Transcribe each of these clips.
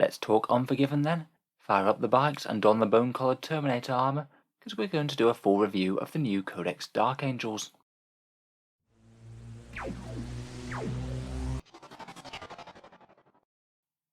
Let's talk Unforgiven then. Fire up the bikes and don the bone-coloured Terminator armour, because we're going to do a full review of the new Codex Dark Angels.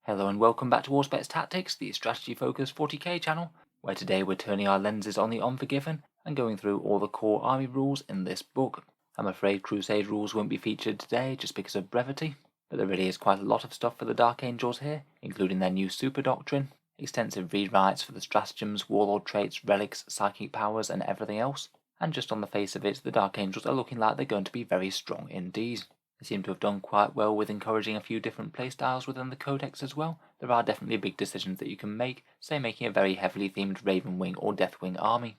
Hello and welcome back to Auspex Tactics, the strategy-focused 40k channel, where today we're turning our lenses on the Unforgiven and going through all the core army rules in this book. I'm afraid Crusade rules won't be featured today just because of brevity, but there really is quite a lot of stuff for the Dark Angels here, including their new Super Doctrine, extensive rewrites for the Stratagems, Warlord Traits, Relics, Psychic Powers and everything else, and just on the face of it, the Dark Angels are looking like they're going to be very strong indeed. They seem to have done quite well with encouraging a few different playstyles within the Codex as well. There are definitely big decisions that you can make, say making a very heavily themed Ravenwing or Deathwing army.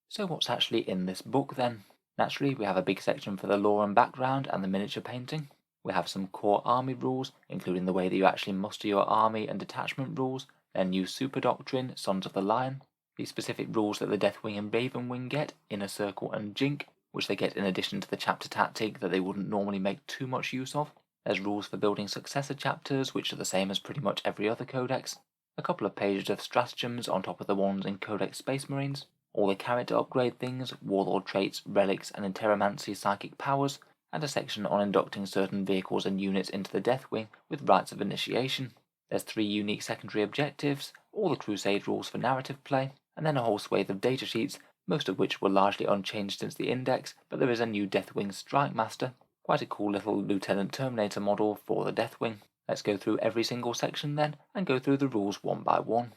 So what's actually in this book then? Naturally, we have a big section for the lore and background and the miniature painting. We have some core army rules, including the way that you actually muster your army and detachment rules, their new Super Doctrine, Sons of the Lion, the specific rules that the Deathwing and Ravenwing get, Inner Circle and Jink, which they get in addition to the chapter tactic that they wouldn't normally make too much use of. There's rules for building successor chapters, which are the same as pretty much every other codex. A couple of pages of stratagems on top of the ones in Codex Space Marines. All the character upgrade things, Warlord Traits, Relics and Interromancy Psychic Powers, and a section on inducting certain vehicles and units into the Deathwing with Rites of Initiation. There's 3 unique secondary objectives, all the Crusade rules for narrative play, and then a whole swathe of datasheets, most of which were largely unchanged since the index, but there is a new Deathwing Strike Master, quite a cool little Lieutenant Terminator model for the Deathwing. Let's go through every single section then, and go through the rules one by one.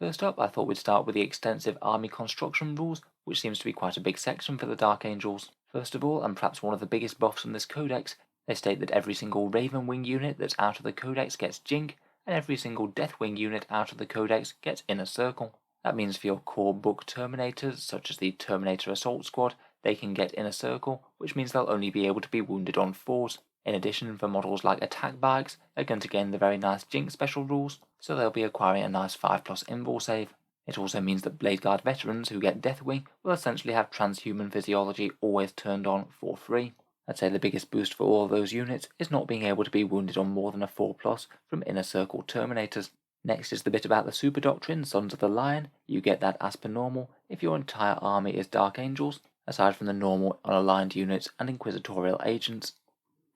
First up, I thought we'd start with the extensive army construction rules, which seems to be quite a big section for the Dark Angels. First of all, and perhaps one of the biggest buffs from this codex, they state that every single Ravenwing unit that's out of the codex gets Jink, and every single Deathwing unit out of the codex gets Inner Circle. That means for your core book Terminators, such as the Terminator Assault Squad, they can get Inner Circle, which means they'll only be able to be wounded on 4s. In addition, for models like Attack Bikes, they're going to gain the very nice Jink special rules, so they'll be acquiring a nice 5+ invul save. It also means that Blade Guard veterans who get Deathwing will essentially have transhuman physiology always turned on for free. I'd say the biggest boost for all of those units is not being able to be wounded on more than a 4+ from Inner Circle Terminators. Next is the bit about the Super Doctrine, Sons of the Lion. You get that as per normal if your entire army is Dark Angels, aside from the normal unaligned units and Inquisitorial agents.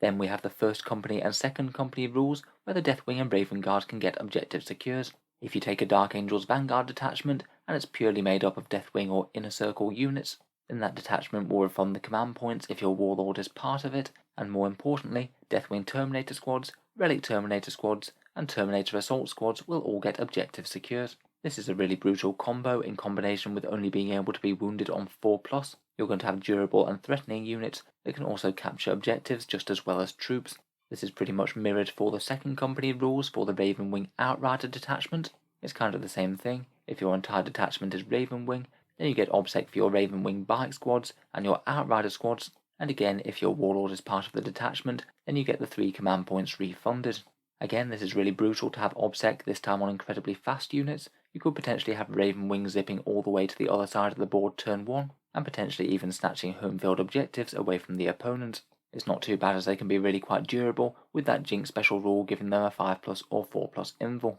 Then we have the First Company and Second Company rules, where the Deathwing and Raven Guard can get objective secures. If you take a Dark Angels Vanguard detachment, and it's purely made up of Deathwing or Inner Circle units, then that detachment will refund the command points if your Warlord is part of it, and more importantly, Deathwing Terminator Squads, Relic Terminator Squads, and Terminator Assault Squads will all get objective secures. This is a really brutal combo in combination with only being able to be wounded on 4+. You're going to have durable and threatening units that can also capture objectives just as well as troops. This is pretty much mirrored for the Second Company rules for the Ravenwing Outrider detachment. It's kind of the same thing. If your entire detachment is Ravenwing, then you get OBSEC for your Ravenwing Bike Squads and your Outrider Squads, and again if your Warlord is part of the detachment, then you get the 3 command points refunded. Again, this is really brutal to have OBSEC, this time on incredibly fast units. You could potentially have Ravenwing zipping all the way to the other side of the board turn 1, and potentially even snatching home field objectives away from the opponent. It's not too bad as they can be really quite durable, with that Jink special rule giving them a 5+ or 4+ invul.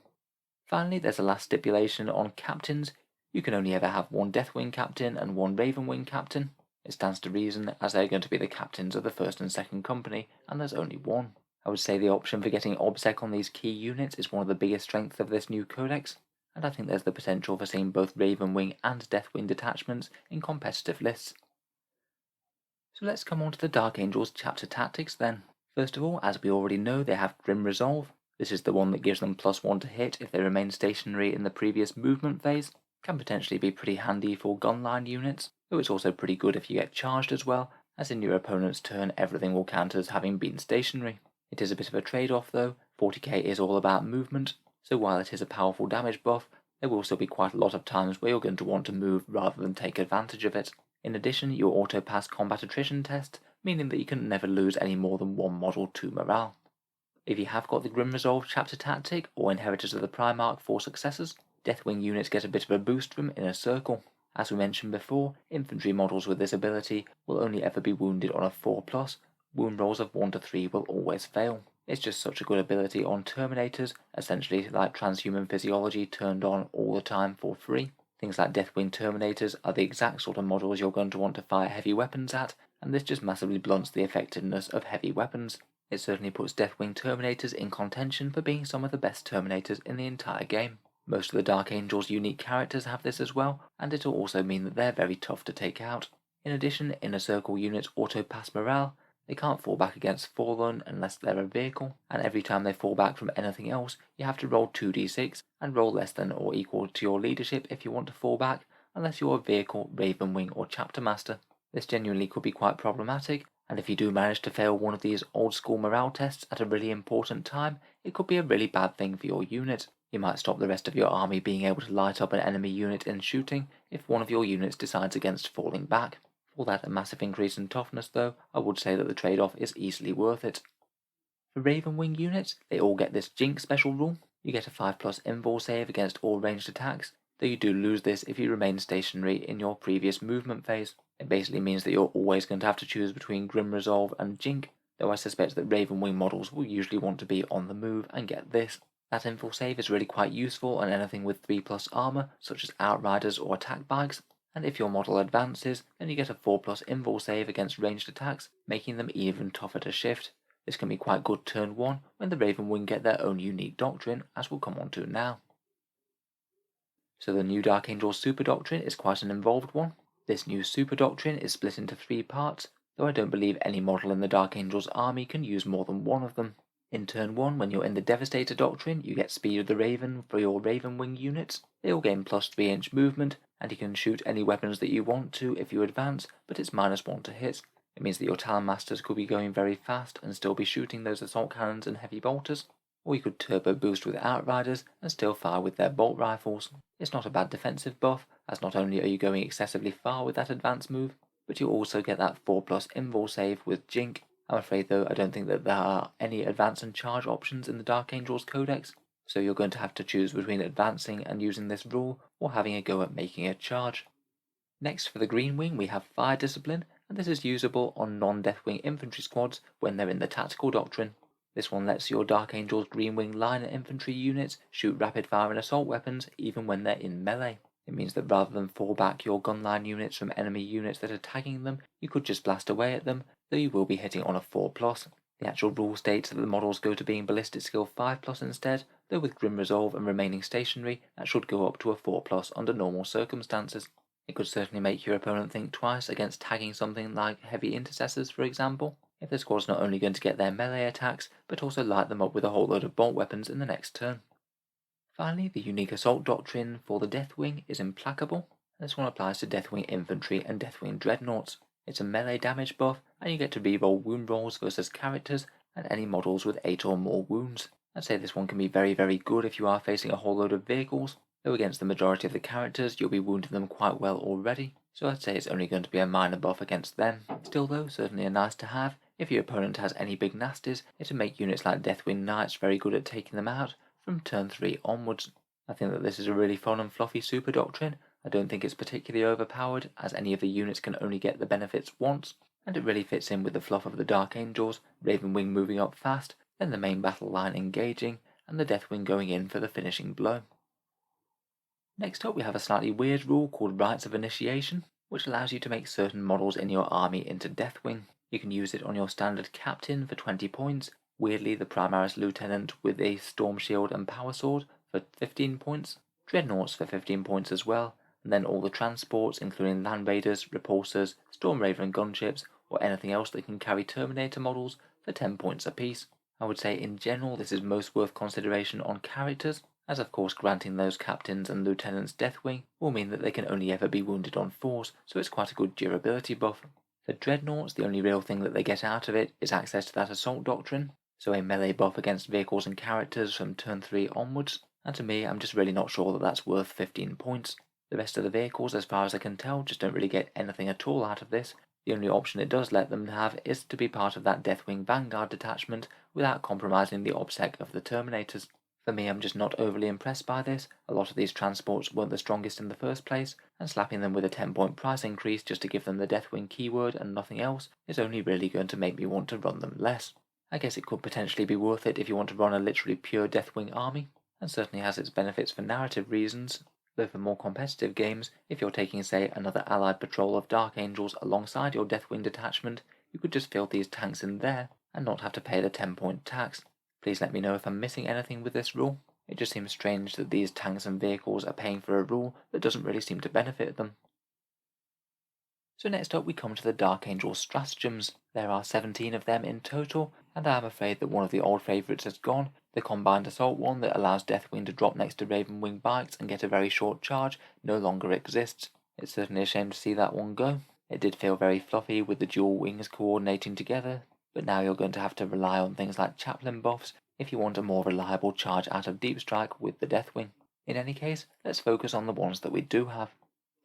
Finally, there's a last stipulation on captains. You can only ever have 1 Deathwing captain and 1 Ravenwing captain. It stands to reason, as they're going to be the captains of the First and Second Company, and there's only 1. I would say the option for getting OBSEC on these key units is one of the biggest strengths of this new codex, and I think there's the potential for seeing both Ravenwing and Deathwing detachments in competitive lists. So let's come on to the Dark Angels chapter tactics then. First of all, as we already know, they have Grim Resolve. This is the one that gives them +1 to hit if they remain stationary in the previous movement phase. Can potentially be pretty handy for gunline units, though it's also pretty good if you get charged as well, as in your opponent's turn everything will count as having been stationary. It is a bit of a trade-off though. 40k is all about movement, so while it is a powerful damage buff, there will still be quite a lot of times where you're going to want to move rather than take advantage of it. In addition, you auto-pass combat attrition test, meaning that you can never lose any more than 1 model to morale. If you have got the Grim Resolve chapter tactic or Inheritors of the Primarch for successors, Deathwing units get a bit of a boost from Inner Circle. As we mentioned before, infantry models with this ability will only ever be wounded on a 4+, wound rolls of 1 to 3 will always fail. It's just such a good ability on Terminators, essentially like transhuman physiology turned on all the time for free. Things like Deathwing Terminators are the exact sort of models you're going to want to fire heavy weapons at, and this just massively blunts the effectiveness of heavy weapons. It certainly puts Deathwing Terminators in contention for being some of the best Terminators in the entire game. Most of the Dark Angel's unique characters have this as well, and it'll also mean that they're very tough to take out. In addition, Inner Circle units auto-pass morale. They can't fall back against Fallen unless they're a vehicle, and every time they fall back from anything else, you have to roll 2d6 and roll less than or equal to your leadership if you want to fall back, unless you're a vehicle, Ravenwing, or Chapter Master. This genuinely could be quite problematic, and if you do manage to fail one of these old school morale tests at a really important time, it could be a really bad thing for your unit. You might stop the rest of your army being able to light up an enemy unit in shooting if one of your units decides against falling back. For that massive increase in toughness though, I would say that the trade-off is easily worth it. For Ravenwing units, they all get this Jink special rule. You get a 5+ invul save against all ranged attacks, though you do lose this if you remain stationary in your previous movement phase. It basically means that you're always going to have to choose between Grim Resolve and Jink, though I suspect that Ravenwing models will usually want to be on the move and get this. That invul save is really quite useful on anything with 3+ armor, such as Outriders or attack bikes, and if your model advances, then you get a 4+ invul save against ranged attacks, making them even tougher to shift. This can be quite good turn 1 when the Ravenwing get their own unique doctrine, as we'll come on to now. So the new Dark Angel Super Doctrine is quite an involved one. This new Super Doctrine is split into 3 parts, though I don't believe any model in the Dark Angel's army can use more than one of them. In turn 1, when you're in the Devastator Doctrine, you get Speed of the Raven for your Ravenwing units. They all gain plus 3-inch movement, and you can shoot any weapons that you want to if you advance, but it's -1 to hit. It means that your Talon Masters could be going very fast and still be shooting those assault cannons and heavy bolters, or you could turbo boost with Outriders and still fire with their bolt rifles. It's not a bad defensive buff, as not only are you going excessively far with that advance move, but you also get that 4+ invul save with Jink. I'm afraid though I don't think that there are any advance and charge options in the Dark Angel's Codex, so you're going to have to choose between advancing and using this rule, or having a go at making a charge. Next for the Green Wing we have Fire Discipline, and this is usable on non-Deathwing infantry squads when they're in the Tactical Doctrine. This one lets your Dark Angel's Green Wing line infantry units shoot rapid fire and assault weapons even when they're in melee. It means that rather than fall back your gunline units from enemy units that are tagging them, you could just blast away at them, though you will be hitting on a 4+. The actual rule states that the models go to being Ballistic Skill 5+ instead, though with Grim Resolve and remaining stationary, that should go up to a 4+ under normal circumstances. It could certainly make your opponent think twice against tagging something like Heavy Intercessors, for example, if the squad's not only going to get their melee attacks, but also light them up with a whole load of bolt weapons in the next turn. Finally, the unique Assault Doctrine for the Deathwing is Implacable. This one applies to Deathwing Infantry and Deathwing Dreadnoughts. It's a melee damage buff, and you get to reroll wound rolls versus characters and any models with 8 or more wounds. I'd say this one can be very good if you are facing a whole load of vehicles, though against the majority of the characters you'll be wounding them quite well already, so I'd say it's only going to be a minor buff against them. Still though, certainly a nice to have. If your opponent has any big nasties, it'll make units like Deathwing Knights very good at taking them out from turn 3 onwards. I think that this is a really fun and fluffy Super Doctrine. I don't think it's particularly overpowered, as any of the units can only get the benefits once, and it really fits in with the fluff of the Dark Angels, Ravenwing moving up fast, then the main battle line engaging, and the Deathwing going in for the finishing blow. Next up we have a slightly weird rule called Rites of Initiation, which allows you to make certain models in your army into Deathwing. You can use it on your standard Captain for 20 points, weirdly the Primaris Lieutenant with a Storm Shield and Power Sword for 15 points, Dreadnoughts for 15 points as well, and then all the transports including Land Raiders, Repulsors, Storm Raven gunships, or anything else that can carry Terminator models for 10 points apiece. I would say in general this is most worth consideration on characters, as of course granting those Captains and Lieutenants Deathwing will mean that they can only ever be wounded on force, so it's quite a good durability buff. For Dreadnoughts, the only real thing that they get out of it is access to that Assault Doctrine, so a melee buff against vehicles and characters from turn 3 onwards, and to me I'm just really not sure that that's worth 15 points. The rest of the vehicles, as far as I can tell, just don't really get anything at all out of this. The only option it does let them have is to be part of that Deathwing Vanguard detachment without compromising the OBSEC of the Terminators. For me, I'm just not overly impressed by this. A lot of these transports weren't the strongest in the first place, and slapping them with a 10-point price increase just to give them the Deathwing keyword and nothing else is only really going to make me want to run them less. I guess it could potentially be worth it if you want to run a literally pure Deathwing army, and certainly has its benefits for narrative reasons, though for more competitive games, if you're taking say another allied patrol of Dark Angels alongside your Deathwing detachment, you could just field these tanks in there and not have to pay the 10-point tax. Please let me know if I'm missing anything with this rule. It just seems strange that these tanks and vehicles are paying for a rule that doesn't really seem to benefit them. So next up we come to the Dark Angel Stratagems. There are 17 of them in total, and I am afraid that one of the old favourites has gone. The combined assault one that allows Deathwing to drop next to Ravenwing bikes and get a very short charge no longer exists. It's certainly a shame to see that one go. It did feel very fluffy with the dual wings coordinating together, but now you're going to have to rely on things like chaplain buffs if you want a more reliable charge out of Deep Strike with the Deathwing. In any case, let's focus on the ones that we do have.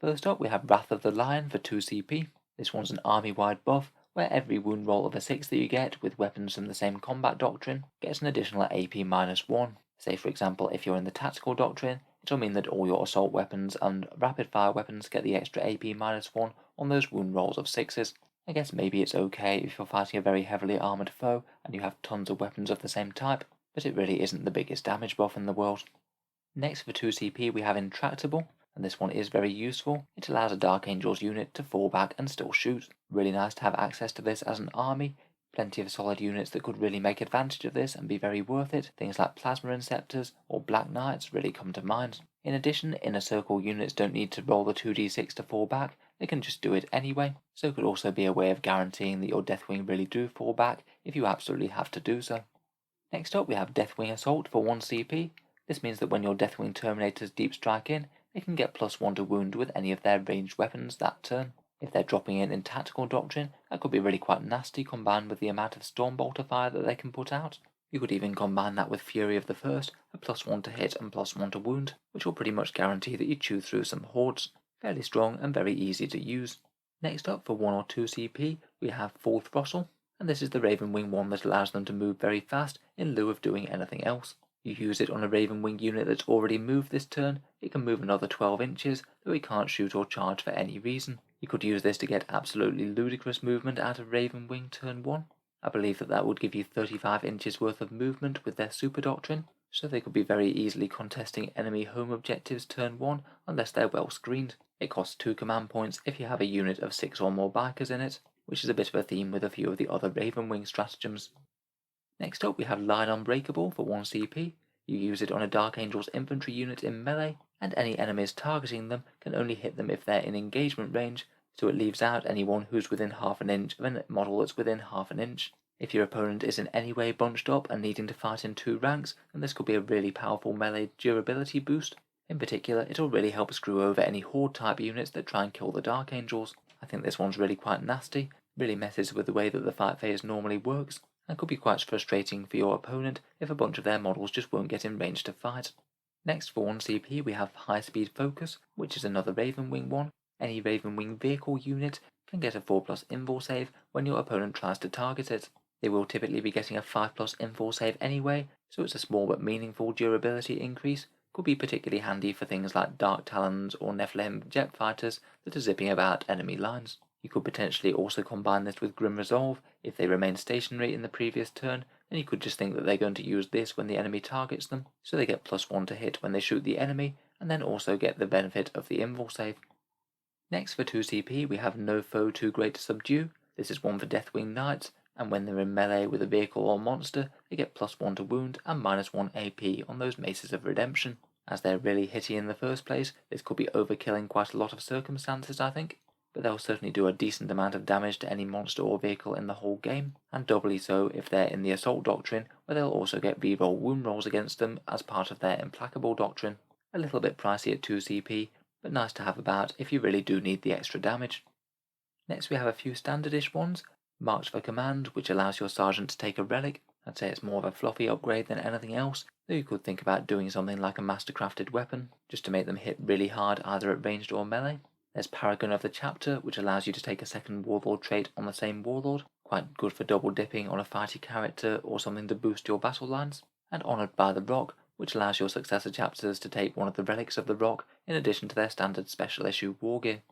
First up we have Wrath of the Lion for 2 CP. This one's an army-wide buff, where every wound roll of a 6 that you get with weapons from the same combat doctrine gets an additional AP-1. Say for example if you're in the tactical doctrine, it'll mean that all your assault weapons and rapid-fire weapons get the extra AP-1 on those wound rolls of 6s. I guess maybe it's okay if you're fighting a very heavily armoured foe and you have tons of weapons of the same type, but it really isn't the biggest damage buff in the world. Next for 2 CP we have Intractable, and this one is very useful. It allows a Dark Angels unit to fall back and still shoot. Really nice to have access to this as an army. Plenty of solid units that could really make advantage of this and be very worth it. Things like Plasma Inceptors or Black Knights really come to mind. In addition, Inner Circle units don't need to roll the 2d6 to fall back, they can just do it anyway, so it could also be a way of guaranteeing that your Deathwing really do fall back if you absolutely have to do so. Next up we have Deathwing Assault for 1 CP. This means that when your Deathwing Terminators deep strike in, they can get +1 to wound with any of their ranged weapons that turn. If they're dropping in tactical doctrine, that could be really quite nasty combined with the amount of Stormbolter fire that they can put out. You could even combine that with Fury of the First, a +1 to hit and +1 to wound, which will pretty much guarantee that you chew through some hordes. Fairly strong and very easy to use. Next up for 1 or 2 CP, we have Full Throttle, and this is the Ravenwing one that allows them to move very fast in lieu of doing anything else. You use it on a Ravenwing unit that's already moved this turn, it can move another 12 inches, though it can't shoot or charge for any reason. You could use this to get absolutely ludicrous movement out of Ravenwing turn 1. I believe that would give you 35 inches worth of movement with their super doctrine, so they could be very easily contesting enemy home objectives turn 1 unless they're well screened. It costs 2 command points if you have a unit of 6 or more bikers in it, which is a bit of a theme with a few of the other Ravenwing stratagems. Next up we have Line Unbreakable for 1 CP. You use it on a Dark Angels infantry unit in melee, and any enemies targeting them can only hit them if they're in engagement range, so it leaves out anyone who's within half an inch of a model that's within half an inch. If your opponent is in any way bunched up and needing to fight in 2 ranks, then this could be a really powerful melee durability boost. In particular, it'll really help screw over any horde type units that try and kill the Dark Angels. I think this one's really quite nasty, really messes with the way that the fight phase normally works, and could be quite frustrating for your opponent if a bunch of their models just won't get in range to fight. Next for 1 CP we have High Speed Focus, which is another Ravenwing one. Any Ravenwing vehicle unit can get a 4+ invul save when your opponent tries to target it. They will typically be getting a 5+ invul save anyway, so it's a small but meaningful durability increase. Could be particularly handy for things like Dark Talons or Nephilim jet fighters that are zipping about enemy lines. You could potentially also combine this with Grim Resolve. If they remain stationary in the previous turn, then you could just think that they're going to use this when the enemy targets them, so they get +1 to hit when they shoot the enemy, and then also get the benefit of the invul save. Next for 2 CP we have No Foe Too Great to Subdue. This is one for Deathwing Knights, and when they're in melee with a vehicle or monster, they get +1 to wound and -1 AP on those Maces of Redemption. As they're really hitty in the first place, this could be overkilling quite a lot of circumstances I think, but they'll certainly do a decent amount of damage to any monster or vehicle in the whole game, and doubly so if they're in the Assault Doctrine, where they'll also get reroll wound rolls against them as part of their Implacable Doctrine. A little bit pricey at 2 CP, but nice to have about if you really do need the extra damage. Next we have a few standardish ones. March for Command, which allows your Sergeant to take a Relic. I'd say it's more of a fluffy upgrade than anything else, though you could think about doing something like a Mastercrafted weapon, just to make them hit really hard either at ranged or melee. There's Paragon of the Chapter, which allows you to take a second Warlord trait on the same Warlord, quite good for double dipping on a fighty character or something to boost your battle lines. And Honoured by the Rock, which allows your successor chapters to take one of the Relics of the Rock in addition to their standard special issue war gear.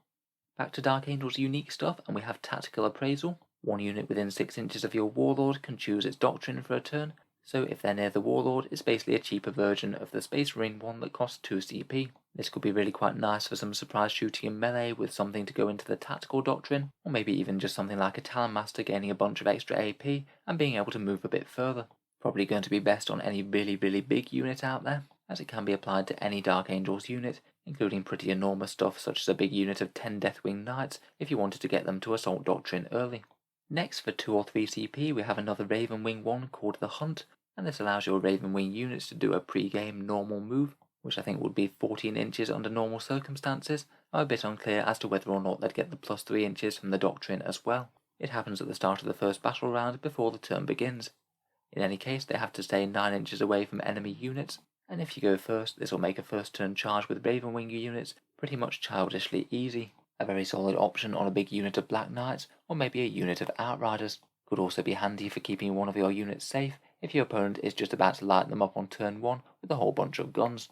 Back to Dark Angel's unique stuff, and we have Tactical Appraisal, One unit within 6 inches of your Warlord can choose its Doctrine for a turn, so if they're near the Warlord, it's basically a cheaper version of the Space Marine one that costs 2 CP. This could be really quite nice for some surprise shooting in melee with something to go into the tactical Doctrine, or maybe even just something like a Talon Master gaining a bunch of extra AP and being able to move a bit further. Probably going to be best on any really big unit out there, as it can be applied to any Dark Angels unit, including pretty enormous stuff such as a big unit of 10 Deathwing Knights if you wanted to get them to assault Doctrine early. Next, for 2 or 3 CP, we have another Ravenwing one called the Hunt, and this allows your Ravenwing units to do a pre-game normal move, which I think would be 14 inches under normal circumstances. I'm a bit unclear as to whether or not they'd get the plus 3 inches from the Doctrine as well. It happens at the start of the first battle round before the turn begins. In any case, they have to stay 9 inches away from enemy units, and if you go first, this will make a first turn charge with Ravenwing units pretty much childishly easy. A very solid option on a big unit of Black Knights, or maybe a unit of Outriders. Could also be handy for keeping one of your units safe if your opponent is just about to light them up on turn 1 with a whole bunch of guns.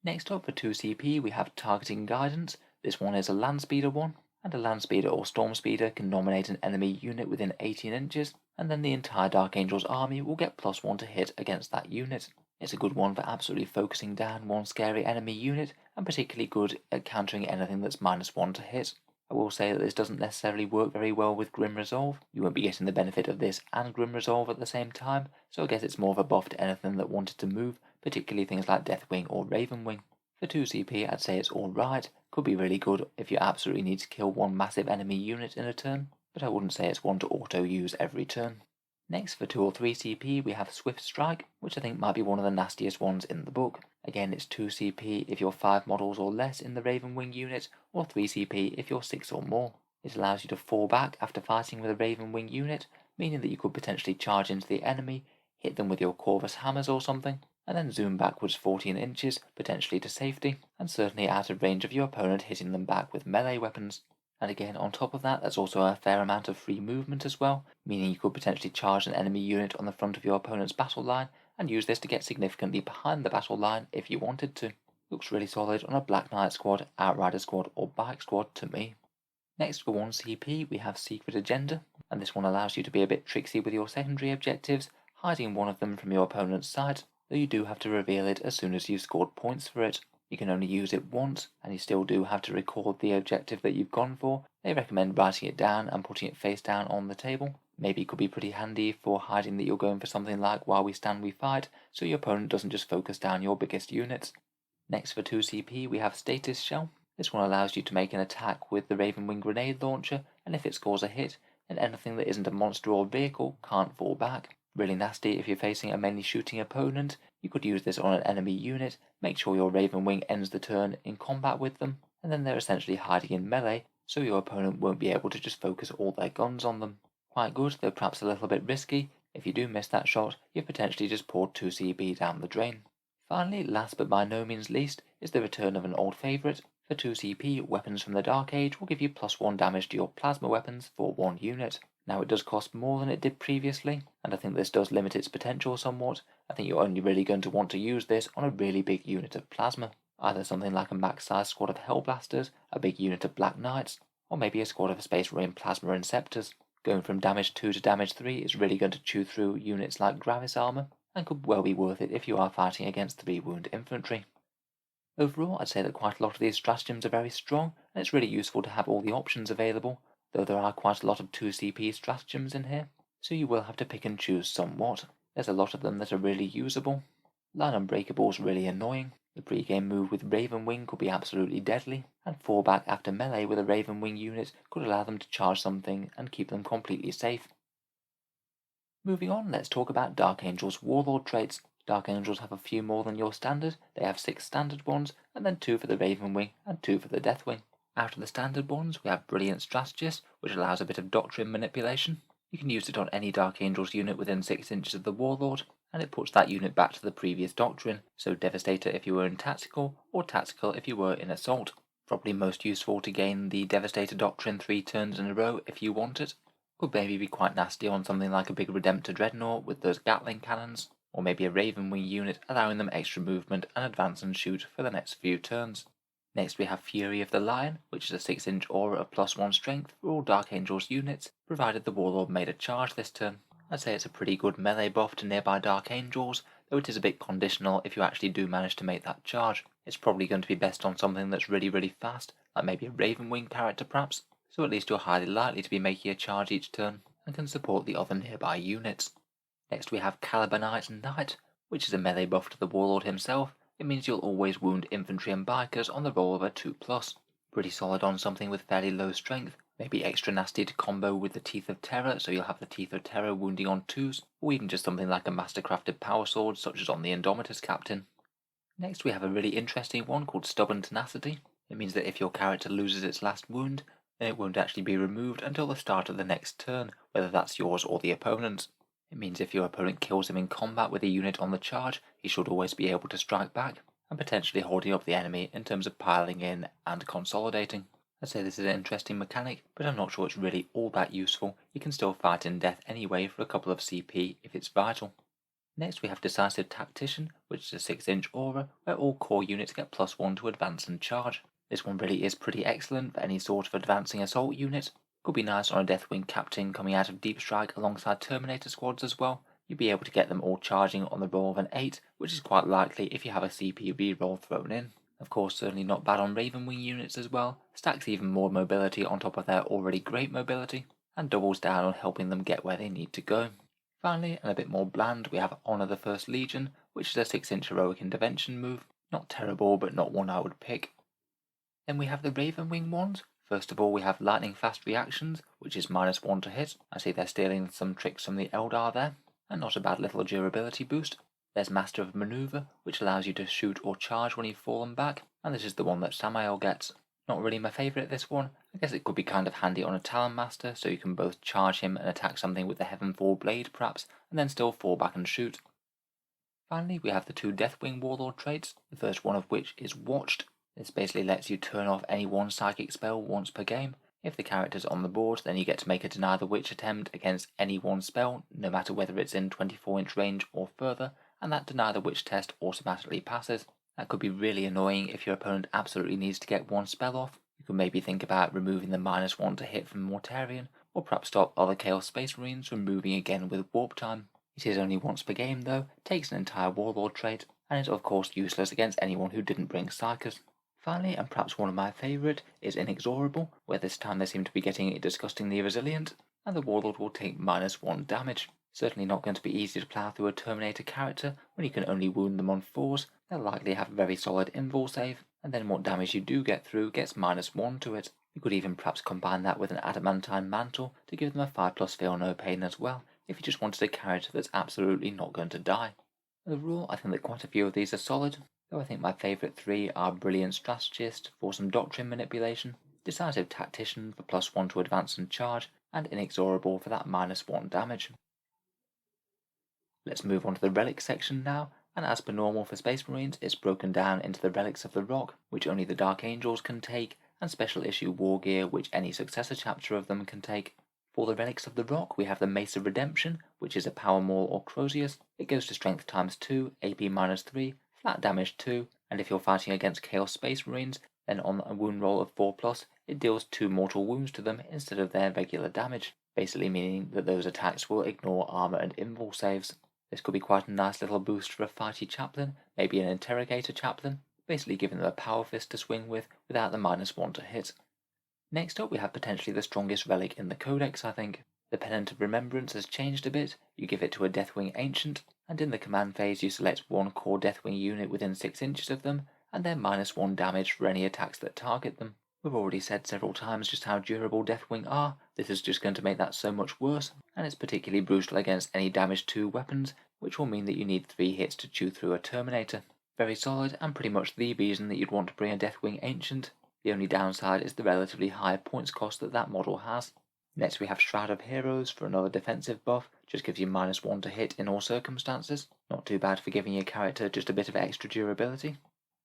Next up for 2 CP we have Targeting Guidance. This one is a Land Speeder one, and a Land Speeder or Storm Speeder can nominate an enemy unit within 18 inches, and then the entire Dark Angels army will get +1 to hit against that unit. It's a good one for absolutely focusing down one scary enemy unit, and particularly good at countering anything that's -1 to hit. I will say that this doesn't necessarily work very well with Grim Resolve. You won't be getting the benefit of this and Grim Resolve at the same time, so I guess it's more of a buff to anything that wanted to move, particularly things like Deathwing or Ravenwing. For 2 CP, I'd say it's alright, could be really good if you absolutely need to kill one massive enemy unit in a turn, but I wouldn't say it's one to auto-use every turn. Next, for 2 or 3 CP, we have Swift Strike, which I think might be one of the nastiest ones in the book. Again, it's 2 CP if you're 5 models or less in the Ravenwing unit, or 3 CP if you're 6 or more. It allows you to fall back after fighting with a Ravenwing unit, meaning that you could potentially charge into the enemy, hit them with your Corvus Hammers or something, and then zoom backwards 14 inches, potentially to safety, and certainly out of range of your opponent hitting them back with melee weapons. And again, on top of that, there's also a fair amount of free movement as well, meaning you could potentially charge an enemy unit on the front of your opponent's battle line and use this to get significantly behind the battle line if you wanted to. Looks really solid on a Black Knight squad, Outrider squad, or Bike squad to me. Next, for 1 CP, we have Secret Agenda, and this one allows you to be a bit tricksy with your secondary objectives, hiding one of them from your opponent's sight, though you do have to reveal it as soon as you've scored points for it. You can only use it once, and you still do have to record the objective that you've gone for. They recommend writing it down and putting it face down on the table. Maybe it could be pretty handy for hiding that you're going for something like While We Stand We Fight, so your opponent doesn't just focus down your biggest units. Next, for 2 CP, we have Status Shell. This one allows you to make an attack with the Ravenwing Grenade Launcher, and if it scores a hit, then anything that isn't a monster or vehicle can't fall back. Really nasty if you're facing a mainly shooting opponent. You could use this on an enemy unit, make sure your Ravenwing ends the turn in combat with them, and then they're essentially hiding in melee, so your opponent won't be able to just focus all their guns on them. Quite good, though perhaps a little bit risky. If you do miss that shot, you've potentially just poured 2 CP down the drain. Finally, last but by no means least, is the return of an old favourite. For 2 CP, Weapons from the Dark Age will give you +1 damage to your plasma weapons for 1 unit. Now it does cost more than it did previously, and I think this does limit its potential somewhat. I think you're only really going to want to use this on a really big unit of plasma, either something like a max-size squad of Hellblasters, a big unit of Black Knights, or maybe a squad of Space Marine Plasma Inceptors. Going from damage 2 to damage 3 is really going to chew through units like Gravis Armor, and could well be worth it if you are fighting against 3-wound infantry. Overall, I'd say that quite a lot of these stratagems are very strong, and it's really useful to have all the options available, though there are quite a lot of 2 CP stratagems in here, so you will have to pick and choose somewhat. There's a lot of them that are really usable. Line Unbreakable is really annoying. The pre-game move with Ravenwing could be absolutely deadly, and fall back after melee with a Ravenwing unit could allow them to charge something and keep them completely safe. Moving on, let's talk about Dark Angel's Warlord Traits. Dark Angels have a few more than your standard. They have 6 standard ones, and then 2 for the Ravenwing and 2 for the Deathwing. Out of the standard ones, we have Brilliant Strategist, which allows a bit of Doctrine manipulation. You can use it on any Dark Angels unit within 6 inches of the Warlord, and it puts that unit back to the previous Doctrine, so Devastator if you were in Tactical, or Tactical if you were in Assault. Probably most useful to gain the Devastator Doctrine 3 turns in a row if you want it. Could maybe be quite nasty on something like a big Redemptor Dreadnought with those Gatling cannons, or maybe a Ravenwing unit allowing them extra movement and advance and shoot for the next few turns. Next we have Fury of the Lion, which is a 6-inch aura of +1 strength for all Dark Angels units, provided the Warlord made a charge this turn. I'd say it's a pretty good melee buff to nearby Dark Angels, though it is a bit conditional if you actually do manage to make that charge. It's probably going to be best on something that's really fast, like maybe a Ravenwing character perhaps, so at least you're highly likely to be making a charge each turn, and can support the other nearby units. Next we have Calibanite Knight, which is a melee buff to the Warlord himself. It means you'll always wound infantry and bikers on the roll of a 2+. Pretty solid on something with fairly low strength, maybe extra nasty to combo with the Teeth of Terror, so you'll have the Teeth of Terror wounding on 2s, or even just something like a mastercrafted power sword such as on the Indomitus Captain. Next we have a really interesting one called Stubborn Tenacity. It means that if your character loses its last wound, then it won't actually be removed until the start of the next turn, whether that's yours or the opponent's. It means if your opponent kills him in combat with a unit on the charge, he should always be able to strike back, and potentially holding up the enemy in terms of piling in and consolidating. I'd say this is an interesting mechanic, but I'm not sure it's really all that useful. You can still fight in death anyway for a couple of CP if it's vital. Next we have Decisive Tactician, which is a 6-inch aura, where all core units get +1 to advance and charge. This one really is pretty excellent for any sort of advancing assault unit. Could be nice on a Deathwing Captain coming out of Deep Strike alongside Terminator squads as well. You'd be able to get them all charging on the roll of an 8, which is quite likely if you have a CP reroll thrown in. Of course, certainly not bad on Ravenwing units as well, stacks even more mobility on top of their already great mobility, and doubles down on helping them get where they need to go. Finally, and a bit more bland, we have Honor the First Legion, which is a 6-inch heroic intervention move. Not terrible, but not one I would pick. Then we have the Ravenwing ones. First of all, we have Lightning Fast Reactions, which is -1 to hit. I see they're stealing some tricks from the Eldar there, and not a bad little durability boost. There's Master of Maneuver, which allows you to shoot or charge when you've fallen back, and this is the one that Samael gets. Not really my favourite this one. I guess it could be kind of handy on a Talon Master, so you can both charge him and attack something with the Heavenfall Blade perhaps, and then still fall back and shoot. Finally, we have the 2 Deathwing Warlord traits, the first one of which is Watched. This basically lets you turn off any one psychic spell once per game. If the character's on the board, then you get to make a Deny the Witch attempt against any one spell, no matter whether it's in 24-inch range or further, and that Deny the Witch test automatically passes. That could be really annoying if your opponent absolutely needs to get one spell off. You could maybe think about removing the -1 to hit from Mortarion, or perhaps stop other Chaos Space Marines from moving again with Warp Time. It is only once per game though, takes an entire Warlord trait, and is of course useless against anyone who didn't bring Psychers. Finally, and perhaps one of my favourite, is Inexorable, where this time they seem to be getting disgustingly resilient, and the Warlord will take -1 damage. Certainly not going to be easy to plough through a Terminator character when you can only wound them on 4s. They'll likely have a very solid invul save, and then what damage you do get through gets -1 to it. You could even perhaps combine that with an Adamantine Mantle to give them a 5+ Feel No Pain as well, if you just wanted a character that's absolutely not going to die. Overall, I think that quite a few of these are solid, though I think my favourite 3 are Brilliant Strategist for some Doctrine manipulation, Decisive Tactician for +1 to advance and charge, and Inexorable for that -1 damage. Let's move on to the Relics section now, and as per normal for Space Marines, it's broken down into the Relics of the Rock, which only the Dark Angels can take, and Special Issue War Gear, which any successor chapter of them can take. For the Relics of the Rock, we have the Mace of Redemption, which is a Power Maul or Crozius. It goes to Strength ×2, AP -3, flat damage 2, and if you're fighting against Chaos Space Marines, then on a wound roll of 4+, it deals 2 mortal wounds to them instead of their regular damage, basically meaning that those attacks will ignore armor and invul saves. This could be quite a nice little boost for a fighty chaplain, maybe an interrogator chaplain, basically giving them a power fist to swing with without the -1 to hit. Next up we have potentially the strongest relic in the Codex, I think. The Pennant of Remembrance has changed a bit. You give it to a Deathwing Ancient, and in the command phase you select one core Deathwing unit within 6 inches of them, and then -1 damage for any attacks that target them. We've already said several times just how durable Deathwing are. This is just going to make that so much worse, and it's particularly brutal against any damage 2 weapons, which will mean that you need 3 hits to chew through a Terminator. Very solid, and pretty much the reason that you'd want to bring a Deathwing Ancient. The only downside is the relatively high points cost that model has. Next we have Shroud of Heroes for another defensive buff, just gives you -1 to hit in all circumstances. Not too bad for giving your character just a bit of extra durability.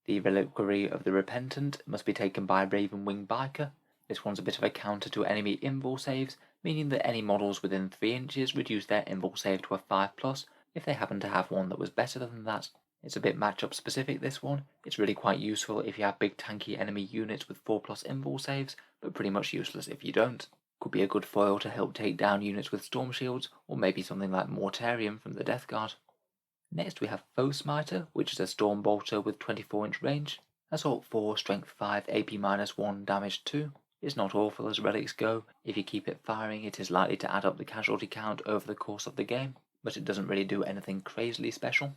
The Reliquary of the Repentant must be taken by a Ravenwing Biker. This one's a bit of a counter to enemy invul saves, meaning that any models within 3 inches reduce their invul save to a 5+, if they happen to have one that was better than that. It's a bit matchup specific, this one. It's really quite useful if you have big tanky enemy units with 4+ invul saves, but pretty much useless if you don't. Could be a good foil to help take down units with storm shields, or maybe something like Mortarium from the Death Guard. Next we have Foe Smiter, which is a Storm Bolter with 24-inch range. Assault 4, Strength 5, AP -1, Damage 2. It's not awful as relics go. If you keep it firing, it is likely to add up the casualty count over the course of the game, but it doesn't really do anything crazily special.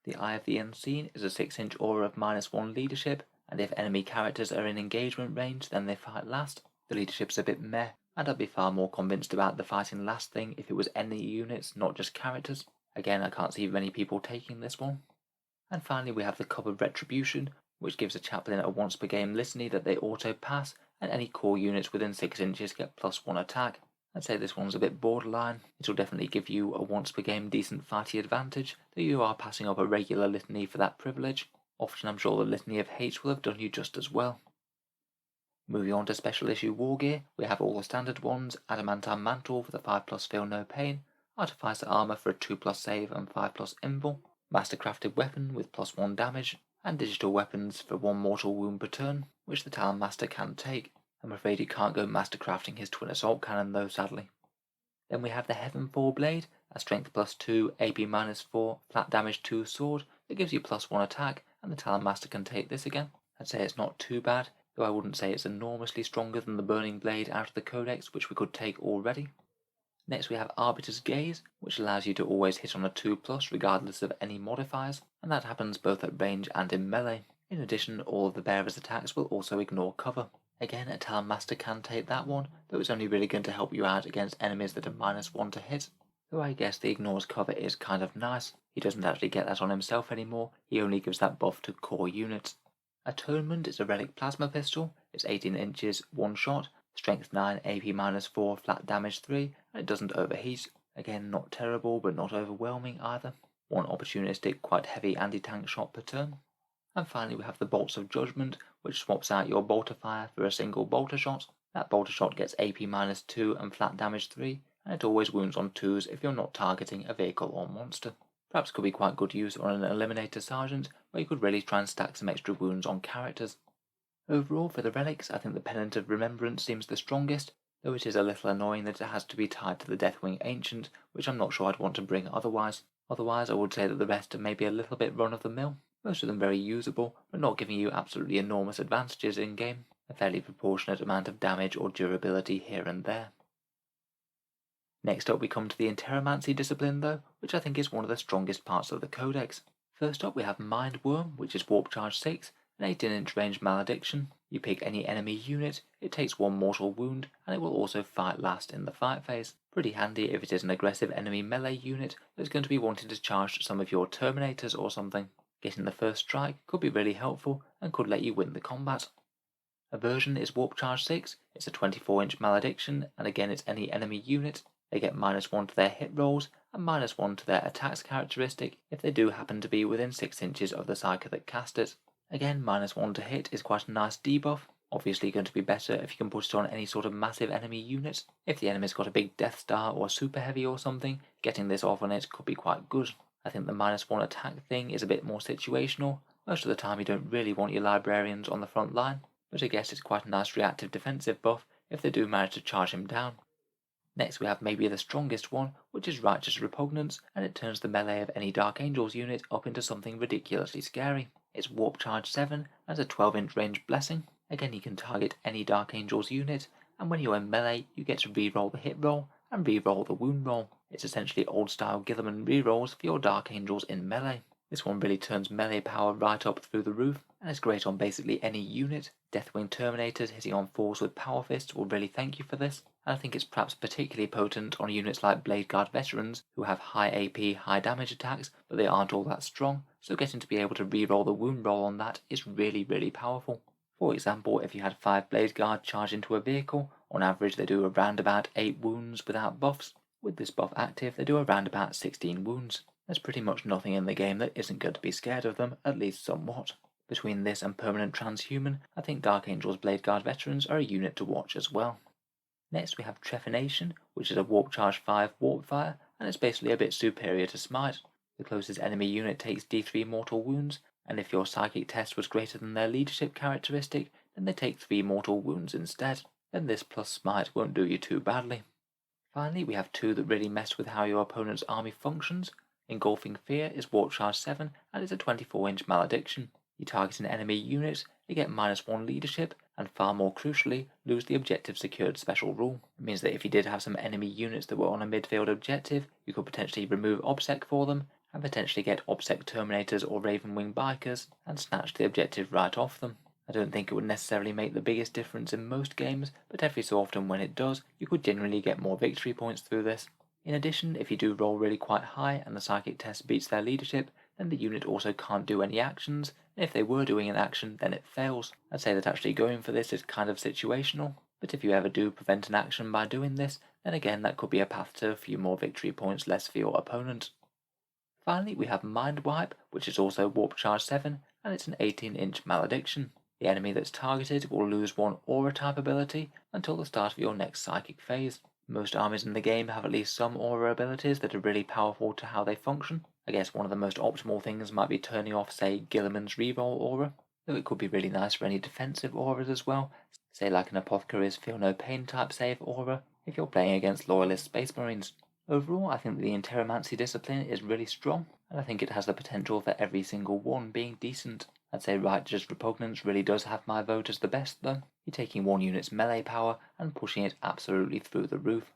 The Eye of the Unseen is a 6-inch aura of -1 leadership, and if enemy characters are in engagement range, then they fight last. The leadership's a bit meh, and I'd be far more convinced about the fighting last thing if it was any units, not just characters. Again, I can't see many people taking this one. And finally we have the Cup of Retribution, which gives a chaplain a once per game litany that they auto pass, and any core units within 6 inches get +1 attack. I'd say this one's a bit borderline. It'll definitely give you a once per game decent fighty advantage, though you are passing up a regular litany for that privilege. Often I'm sure the Litany of Hates will have done you just as well. Moving on to special issue war gear, we have all the standard ones: Adamantine Mantle for the 5+ Feel No Pain, Artificer Armor for a 2+ save and 5+ invul, Mastercrafted Weapon with +1 damage, and digital weapons for 1 mortal wound per turn, which the Talon Master can take. I'm afraid he can't go mastercrafting his twin assault cannon though, sadly. Then we have the Heavenfall Blade, a strength +2, AP -4, flat damage 2 sword that gives you +1 attack, and the Talon Master can take this again. I'd say it's not too bad, though I wouldn't say it's enormously stronger than the Burning Blade out of the Codex, which we could take already. Next we have Arbiter's Gaze, which allows you to always hit on a 2+ regardless of any modifiers, and that happens both at range and in melee. In addition, all of the bearer's attacks will also ignore cover. Again, a Talon Master can take that one, though it's only really going to help you out against enemies that are -1 to hit. Though I guess the ignores cover is kind of nice. He doesn't actually get that on himself anymore, he only gives that buff to core units. Atonement is a relic plasma pistol. It's 18 inches, 1 shot, strength 9, AP -4, flat damage 3, and it doesn't overheat. Again, not terrible, but not overwhelming either. 1 opportunistic, quite heavy anti-tank shot per turn. And finally we have the Bolts of Judgment, which swaps out your bolter fire for a single bolter shot. That bolter shot gets AP -2 and flat damage 3, and it always wounds on 2s if you're not targeting a vehicle or monster. Perhaps could be quite good use on an Eliminator Sergeant, where you could really try and stack some extra wounds on characters. Overall, for the relics, I think the Pennant of Remembrance seems the strongest, though it is a little annoying that it has to be tied to the Deathwing Ancient, which I'm not sure I'd want to bring otherwise. Otherwise, I would say that the rest are maybe a little bit run-of-the-mill, most of them very usable, but not giving you absolutely enormous advantages in-game, a fairly proportionate amount of damage or durability here and there. Next up we come to the Interromancy discipline though, which I think is one of the strongest parts of the Codex. First up we have Mind Worm, which is Warp Charge 6, an 18-inch range malediction. You pick any enemy unit, it takes 1 mortal wound, and it will also fight last in the fight phase. Pretty handy if it is an aggressive enemy melee unit that's going to be wanting to charge some of your Terminators or something. Getting the first strike could be really helpful and could let you win the combat. Aversion is Warp Charge 6, it's a 24-inch malediction, and again it's any enemy unit. They get -1 to their hit rolls and -1 to their attacks characteristic if they do happen to be within 6 inches of the psyker that cast it. Again, -1 to hit is quite a nice debuff, obviously going to be better if you can put it on any sort of massive enemy unit. If the enemy's got a big Death Star or super heavy or something, getting this off on it could be quite good. I think the -1 attack thing is a bit more situational. Most of the time you don't really want your librarians on the front line, but I guess it's quite a nice reactive defensive buff if they do manage to charge him down. Next we have maybe the strongest one, which is Righteous Repugnance, and it turns the melee of any Dark Angels unit up into something ridiculously scary. It's Warp Charge 7 and a 12-inch range blessing. Again, you can target any Dark Angels unit, and when you're in melee, you get to reroll the hit roll and reroll the wound roll. It's essentially old-style Gilliman rerolls for your Dark Angels in melee. This one really turns melee power right up through the roof, and it's great on basically any unit. Deathwing Terminators hitting on 4s with Power Fists will really thank you for this, and I think it's perhaps particularly potent on units like Blade Guard Veterans, who have high AP, high damage attacks, but they aren't all that strong, so getting to be able to reroll the wound roll on that is really, really powerful. For example, if you had 5 Blade Guard charge into a vehicle, on average they do around about 8 wounds without buffs. With this buff active, they do around about 16 wounds. There's pretty much nothing in the game that isn't going to be scared of them, at least somewhat. Between this and Permanent Transhuman, I think Dark Angel's Blade Guard Veterans are a unit to watch as well. Next we have Trephination, which is a Warp Charge 5 Warp Fire, and it's basically a bit superior to Smite. The closest enemy unit takes D3 mortal wounds, and if your psychic test was greater than their leadership characteristic, then they take 3 mortal wounds instead. Then this plus smite won't do you too badly. Finally, we have 2 that really mess with how your opponent's army functions. Engulfing Fear is Warp Charge 7 and it's a 24-inch malediction. You target an enemy unit, they get -1 leadership, and far more crucially, lose the objective secured special rule. It means that if you did have some enemy units that were on a midfield objective, you could potentially remove Obsec for them, and potentially get Obsec Terminators or Ravenwing Bikers, and snatch the objective right off them. I don't think it would necessarily make the biggest difference in most games, but every so often when it does, you could generally get more victory points through this. In addition, if you do roll really quite high and the psychic test beats their leadership, then the unit also can't do any actions, and if they were doing an action, then it fails. I'd say that actually going for this is kind of situational, but if you ever do prevent an action by doing this, then again that could be a path to a few more victory points less for your opponent. Finally, we have Mind Wipe, which is also Warp Charge 7, and it's an 18-inch malediction. The enemy that's targeted will lose 1 Aura type ability until the start of your next psychic phase. Most armies in the game have at least some Aura abilities that are really powerful to how they function. I guess one of the most optimal things might be turning off, say, Gilliman's Reroll Aura, though it could be really nice for any defensive auras as well, say like an Apothecary's Feel No Pain type save aura if you're playing against Loyalist Space Marines. Overall, I think the Interromancy discipline is really strong, and I think it has the potential for every single one being decent. I'd say Righteous Repugnance really does have my vote as the best though. You're taking one unit's melee power and pushing it absolutely through the roof.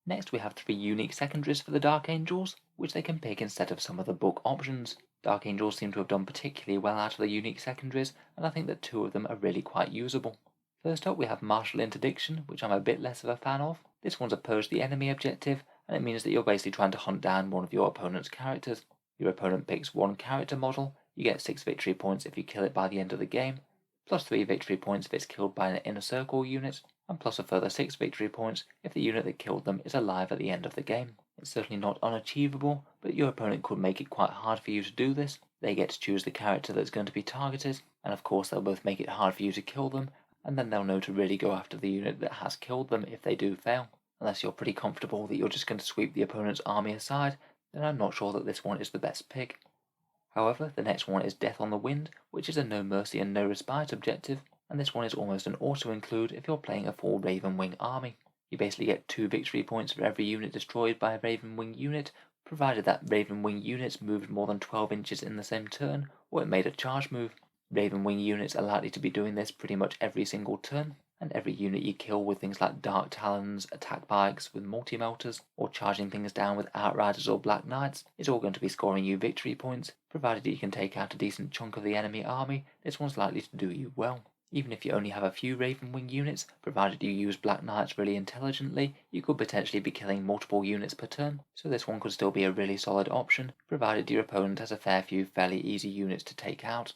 Next we have 3 unique secondaries for the Dark Angels, which they can pick instead of some of the book options. Dark Angels seem to have done particularly well out of the unique secondaries, and I think that 2 of them are really quite usable. First up we have Martial Interdiction, which I'm a bit less of a fan of. This one's a purge the enemy objective, and it means that you're basically trying to hunt down one of your opponent's characters. Your opponent picks 1 character model, you get 6 victory points if you kill it by the end of the game, plus 3 victory points if it's killed by an Inner Circle unit, and plus a further 6 victory points if the unit that killed them is alive at the end of the game. It's certainly not unachievable, but your opponent could make it quite hard for you to do this. They get to choose the character that's going to be targeted, and of course they'll both make it hard for you to kill them, and then they'll know to really go after the unit that has killed them if they do fail. Unless you're pretty comfortable that you're just going to sweep the opponent's army aside, then I'm not sure that this one is the best pick. However, the next one is Death on the Wind, which is a no mercy and no respite objective, and this one is almost an auto-include if you're playing a full Ravenwing army. You basically get 2 victory points for every unit destroyed by a Ravenwing unit, provided that Ravenwing units moved more than 12 inches in the same turn, or it made a charge move. Ravenwing units are likely to be doing this pretty much every single turn, and every unit you kill with things like Dark Talons, attack bikes with multi-melters, or charging things down with Outriders or Black Knights is all going to be scoring you victory points. Provided you can take out a decent chunk of the enemy army, this one's likely to do you well. Even if you only have a few Ravenwing units, provided you use Black Knights really intelligently, you could potentially be killing multiple units per turn, so this one could still be a really solid option, provided your opponent has a fair few fairly easy units to take out.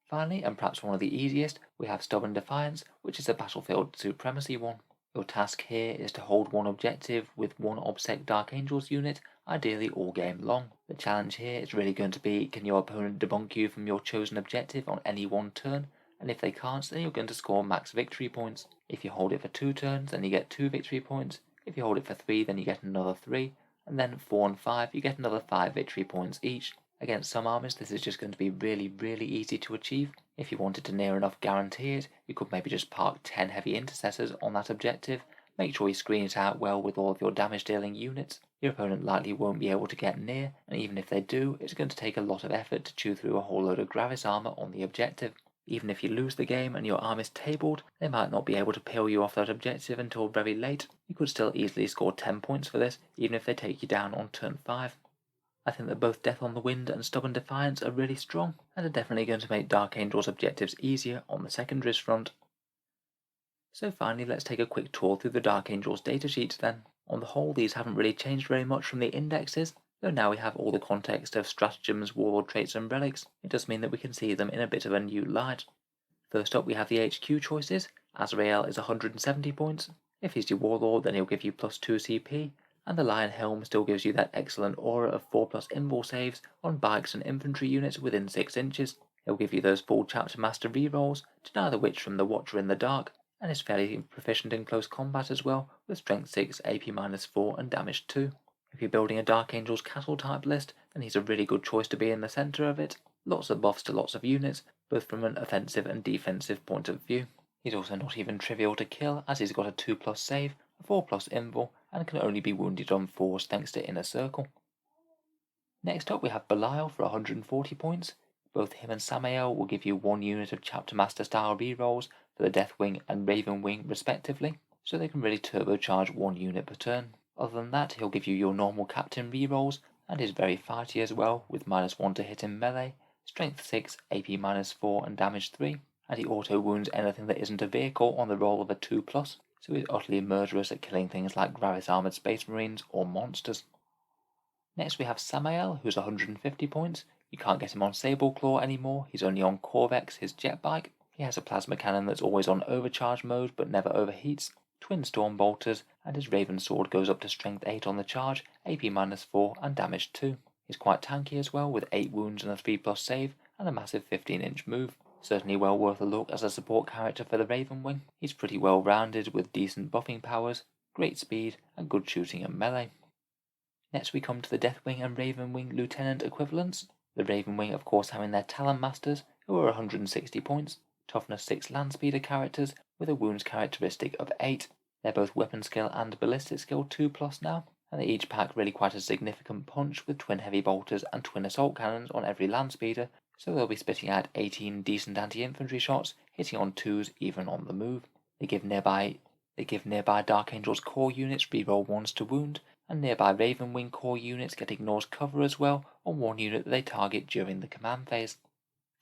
Finally, and perhaps one of the easiest, we have Stubborn Defiance, which is a battlefield supremacy one. Your task here is to hold 1 objective with 1 Obsec Dark Angels unit, ideally all game long. The challenge here is really going to be, can your opponent debunk you from your chosen objective on any one turn, and if they can't, then you're going to score max victory points. If you hold it for 2 turns, then you get 2 victory points. If you hold it for 3, then you get another 3, and then 4 and 5, you get another 5 victory points each. Against some armies, this is just going to be really easy to achieve. If you wanted to near enough guarantee it, you could maybe just park 10 heavy intercessors on that objective. Make sure you screen it out well with all of your damage dealing units. Your opponent likely won't be able to get near, and even if they do, it's going to take a lot of effort to chew through a whole load of Gravis armor on the objective. Even if you lose the game and your army's tabled, they might not be able to peel you off that objective until very late. You could still easily score 10 points for this, even if they take you down on turn 5. I think that both Death on the Wind and Stubborn Defiance are really strong, and are definitely going to make Dark Angel's objectives easier on the secondaries front. So finally, let's take a quick tour through the Dark Angel's datasheets then. On the whole, these haven't really changed very much from the indexes, though now we have all the context of Stratagems, Warlord Traits and Relics. It does mean that we can see them in a bit of a new light. First up we have the HQ choices. Azrael is 170 points. If he's your Warlord, then he'll give you plus 2 CP, and the Lion Helm still gives you that excellent aura of 4+ invul saves on bikes and infantry units within 6 inches. He'll give you those full Chapter Master rerolls, Deny the Witch from the Watcher in the Dark, and is fairly proficient in close combat as well, with Strength 6, AP -4 and Damage 2. If you're building a Dark Angels castle type list, then he's a really good choice to be in the centre of it. Lots of buffs to lots of units, both from an offensive and defensive point of view. He's also not even trivial to kill, as he's got a 2+ save, a 4+ invul, and can only be wounded on 4s thanks to Inner Circle. Next up we have Belial for 140 points. Both him and Samael will give you 1 unit of Chapter Master style rerolls for the Deathwing and Ravenwing respectively, so they can really turbocharge 1 unit per turn. Other than that, he'll give you your normal Captain rerolls, and is very fighty as well, with -1 to hit in melee, Strength 6, AP -4 and damage 3, and he auto wounds anything that isn't a vehicle on the roll of a 2+, so he's utterly murderous at killing things like Gravis Armoured Space Marines or monsters. Next we have Samael, who's 150 points. You can't get him on Sableclaw anymore, he's only on Corvex, his jet bike. He has a plasma cannon that's always on overcharge mode but never overheats, twin storm bolters, and his Raven Sword goes up to Strength 8 on the charge, AP -4 and damage 2. He's quite tanky as well, with 8 wounds and a 3+ save, and a massive 15-inch move. Certainly well worth a look as a support character for the Ravenwing. He's pretty well rounded with decent buffing powers, great speed, and good shooting and melee. Next we come to the Deathwing and Ravenwing Lieutenant equivalents. The Ravenwing of course having their Talon Masters, who are 160 points, toughness 6 land speeder characters with a wounds characteristic of 8. They're both weapon skill and ballistic skill 2+ now, and they each pack really quite a significant punch with twin heavy bolters and twin assault cannons on every land speeder, so they'll be spitting out 18 decent anti-infantry shots, hitting on 2s even on the move. They give nearby Dark Angels core units reroll 1s to wound, and nearby Ravenwing core units get ignores cover as well on 1 unit that they target during the command phase.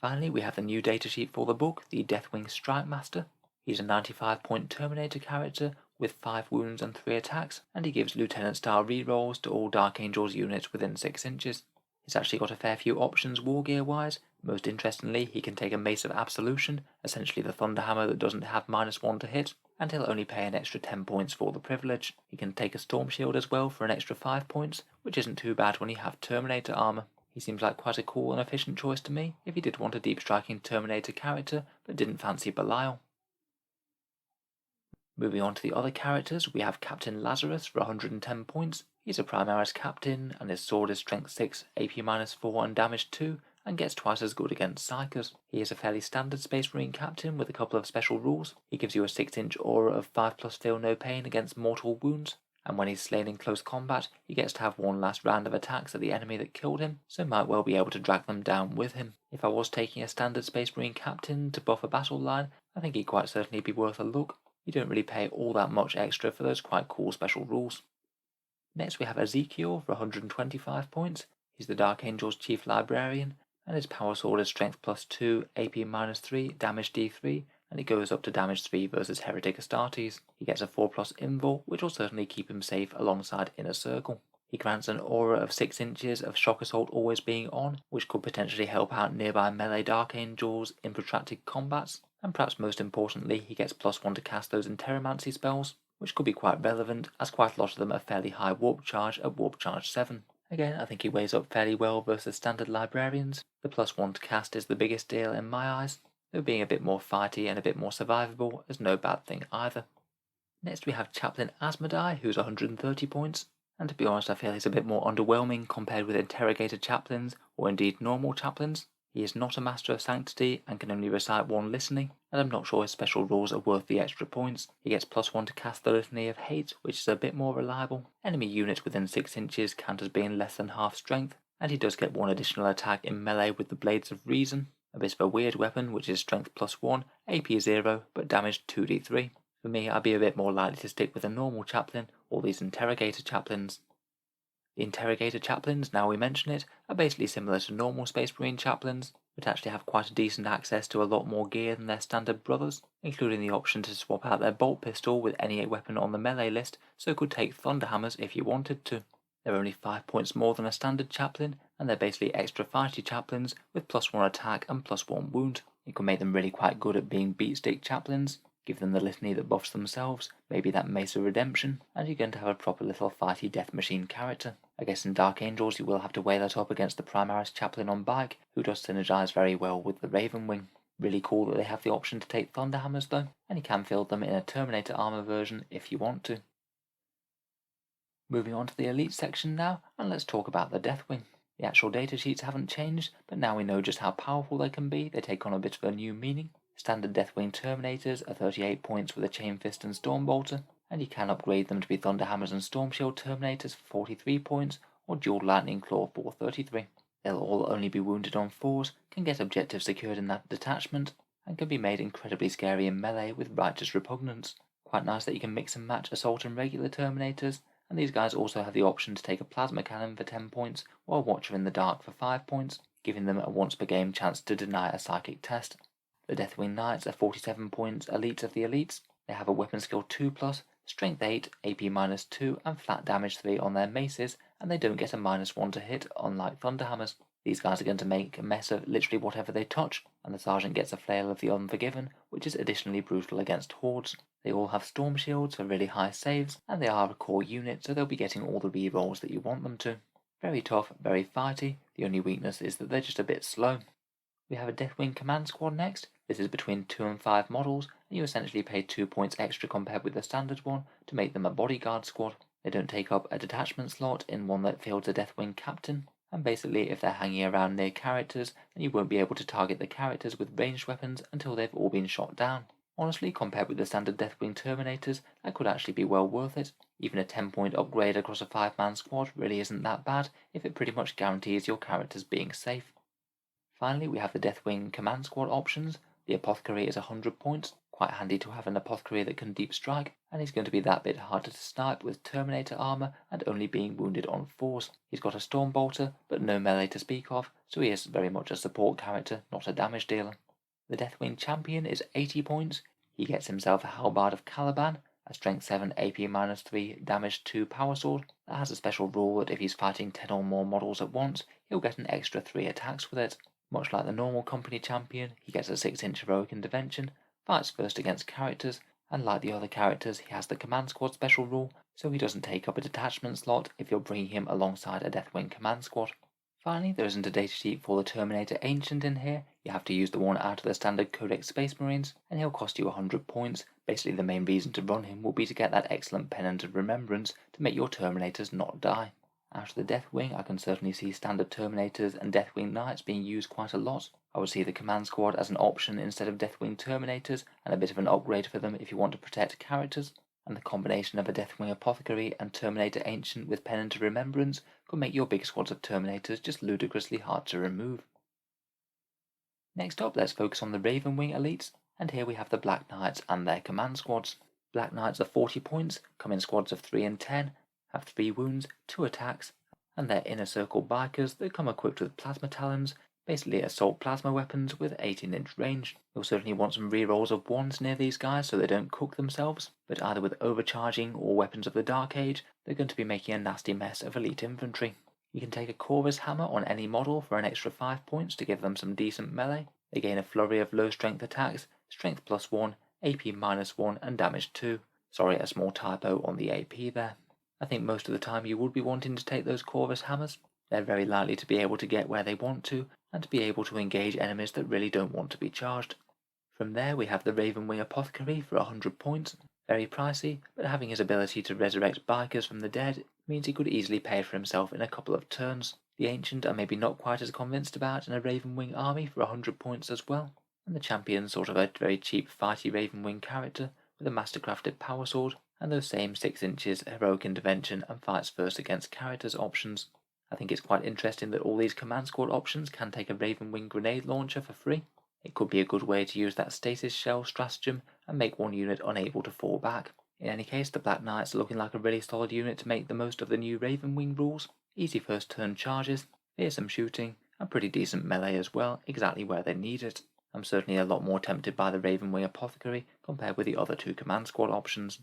Finally, we have the new datasheet for the book, the Deathwing Strike Master. He's a 95-point Terminator character with 5 wounds and 3 attacks, and he gives Lieutenant style rerolls to all Dark Angels units within 6 inches. He's actually got a fair few options war gear wise. Most interestingly, he can take a Mace of Absolution, essentially the Thunderhammer that doesn't have -1 to hit, and he'll only pay an extra 10 points for the privilege. He can take a Storm Shield as well for an extra 5 points, which isn't too bad when you have Terminator armor. He seems like quite a cool and efficient choice to me if you did want a deep striking Terminator character but didn't fancy Belial. Moving on to the other characters, we have Captain Lazarus for 110 points. He's a Primaris captain, and his sword is Strength 6, AP -4 and damage 2, and gets twice as good against Psychers. He is a fairly standard Space Marine captain with a couple of special rules. He gives you a 6-inch aura of 5+ feel no pain against mortal wounds, and when he's slain in close combat, he gets to have 1 last round of attacks at the enemy that killed him, so might well be able to drag them down with him. If I was taking a standard Space Marine captain to buff a battle line, I think he'd quite certainly be worth a look. You don't really pay all that much extra for those quite cool special rules. Next we have Ezekiel for 125 points. He's the Dark Angels Chief Librarian, and his power sword is Strength +2, AP -3, damage D3, and it goes up to damage 3 versus Heretic Astartes. He gets a 4+ invul, which will certainly keep him safe alongside Inner Circle. He grants an aura of 6 inches of Shock Assault always being on, which could potentially help out nearby melee Dark Angels in protracted combats, and perhaps most importantly, he gets +1 to cast those Interromancy spells, which could be quite relevant as quite a lot of them are fairly high warp charge at warp charge 7. Again, I think he weighs up fairly well versus standard librarians. The +1 to cast is the biggest deal in my eyes, though being a bit more fighty and a bit more survivable is no bad thing either. Next we have Chaplain Asmodai, who's 130 points, and to be honest I feel he's a bit more underwhelming compared with Interrogator Chaplains, or indeed normal Chaplains. He is not a Master of Sanctity and can only recite 1 Listening, and I'm not sure his special rules are worth the extra points. He gets +1 to cast the Litany of Hate, which is a bit more reliable. Enemy units within 6 inches count as being less than half strength, and he does get 1 additional attack in melee with the Blades of Reason, a bit of a weird weapon which is Strength +1, AP 0, but damage 2d3. For me, I'd be a bit more likely to stick with a normal Chaplain or these Interrogator Chaplains. The Interrogator Chaplains, now we mention it, are basically similar to normal Space Marine Chaplains, but actually have quite a decent access to a lot more gear than their standard brothers, including the option to swap out their bolt pistol with any weapon on the melee list, so could take Thunderhammers if you wanted to. They're only 5 points more than a standard Chaplain, and they're basically extra fighty Chaplains with +1 attack and +1 wound. You can make them really quite good at being beatstick Chaplains, give them the litany that buffs themselves, maybe that Mace of Redemption, and you're going to have a proper little fighty death machine character. I guess in Dark Angels you will have to weigh that up against the Primaris Chaplain on bike, who does synergize very well with the Ravenwing. Really cool that they have the option to take Thunderhammers though, and you can field them in a Terminator armor version if you want to. Moving on to the elite section now, and let's talk about the Deathwing. The actual datasheets haven't changed, but now we know just how powerful they can be. They take on a bit of a new meaning. Standard Deathwing Terminators are 38 points with a Chain Fist and Stormbolter, and you can upgrade them to be Thunderhammers and Stormshield Terminators for 43 points, or Dual Lightning Claw for 33. They'll all only be wounded on 4s, can get objectives secured in that detachment, and can be made incredibly scary in melee with Righteous Repugnance. Quite nice that you can mix and match Assault and regular Terminators, and these guys also have the option to take a Plasma Cannon for 10 points, or a Watcher in the Dark for 5 points, giving them a once per game chance to deny a Psychic test. The Deathwing Knights are 47 points elites of the elites. They have a Weapon Skill 2+, Strength 8, AP -2, and Flat Damage 3 on their maces, and they don't get a -1 to hit, unlike Thunderhammers. These guys are going to make a mess of literally whatever they touch, and the Sergeant gets a Flail of the Unforgiven, which is additionally brutal against Hordes. They all have Storm Shields for really high saves, and they are a core unit, so they'll be getting all the rerolls that you want them to. Very tough, very fighty. The only weakness is that they're just a bit slow. We have a Deathwing Command Squad next. This is between 2 and 5 models, and you essentially pay 2 points extra compared with the standard one to make them a bodyguard squad. They don't take up a detachment slot in one that fields a Deathwing Captain, and basically if they're hanging around near characters, then you won't be able to target the characters with ranged weapons until they've all been shot down. Honestly, compared with the standard Deathwing Terminators, that could actually be well worth it. Even a 10-point upgrade across a 5-man squad really isn't that bad if it pretty much guarantees your characters being safe. Finally, we have the Deathwing Command Squad options. The Apothecary is 100 points, quite handy to have an Apothecary that can deep strike, and he's going to be that bit harder to snipe with Terminator armor and only being wounded on 4s. He's got a Stormbolter, but no melee to speak of, so he is very much a support character, not a damage dealer. The Deathwing Champion is 80 points. He gets himself a Halberd of Caliban, a Strength 7 AP -3 Damage 2 Power Sword that has a special rule that if he's fighting 10 or more models at once, he'll get an extra 3 attacks with it. Much like the normal company champion, he gets a 6-inch heroic intervention, fights first against characters, and like the other characters, he has the command squad special rule, so he doesn't take up a detachment slot if you're bringing him alongside a Deathwing command squad. Finally, there isn't a datasheet for the Terminator Ancient in here. You have to use the one out of the standard Codex Space Marines, and he'll cost you 100 points. Basically, the main reason to run him will be to get that excellent Pennant of Remembrance to make your Terminators not die. Out of the Deathwing, I can certainly see standard Terminators and Deathwing Knights being used quite a lot. I would see the command squad as an option instead of Deathwing Terminators, and a bit of an upgrade for them if you want to protect characters. And the combination of a Deathwing Apothecary and Terminator Ancient with Pennant of Remembrance could make your big squads of Terminators just ludicrously hard to remove. Next up, let's focus on the Ravenwing elites, and here we have the Black Knights and their command squads. Black Knights are 40 points, come in squads of 3 and 10, have 3 wounds, 2 attacks, and they're inner circle bikers that come equipped with plasma talons, basically assault plasma weapons with 18-inch range. You'll certainly want some rerolls of 1s near these guys so they don't cook themselves, but either with overcharging or weapons of the Dark Age, they're going to be making a nasty mess of elite infantry. You can take a Corvus Hammer on any model for an extra 5 points to give them some decent melee. They gain a flurry of low strength attacks, strength +1, AP -1 and damage 2. Sorry, a small typo on the AP there. I think most of the time you would be wanting to take those Corvus Hammers. They're very likely to be able to get where they want to, and to be able to engage enemies that really don't want to be charged. From there we have the Ravenwing Apothecary for 100 points. Very pricey, but having his ability to resurrect bikers from the dead means he could easily pay for himself in a couple of turns. The Ancient are maybe not quite as convinced about in a Ravenwing army for 100 points as well, and the Champion's sort of a very cheap fighty Ravenwing character with a mastercrafted power sword, and those same 6 inches heroic intervention and fights first against characters options. I think it's quite interesting that all these command squad options can take a Ravenwing grenade launcher for free. It could be a good way to use that stasis shell stratagem and make one unit unable to fall back. In any case, the Black Knights are looking like a really solid unit to make the most of the new Ravenwing rules. Easy first turn charges, fearsome shooting, and pretty decent melee as well, exactly where they need it. I'm certainly a lot more tempted by the Ravenwing Apothecary compared with the other 2 command squad options.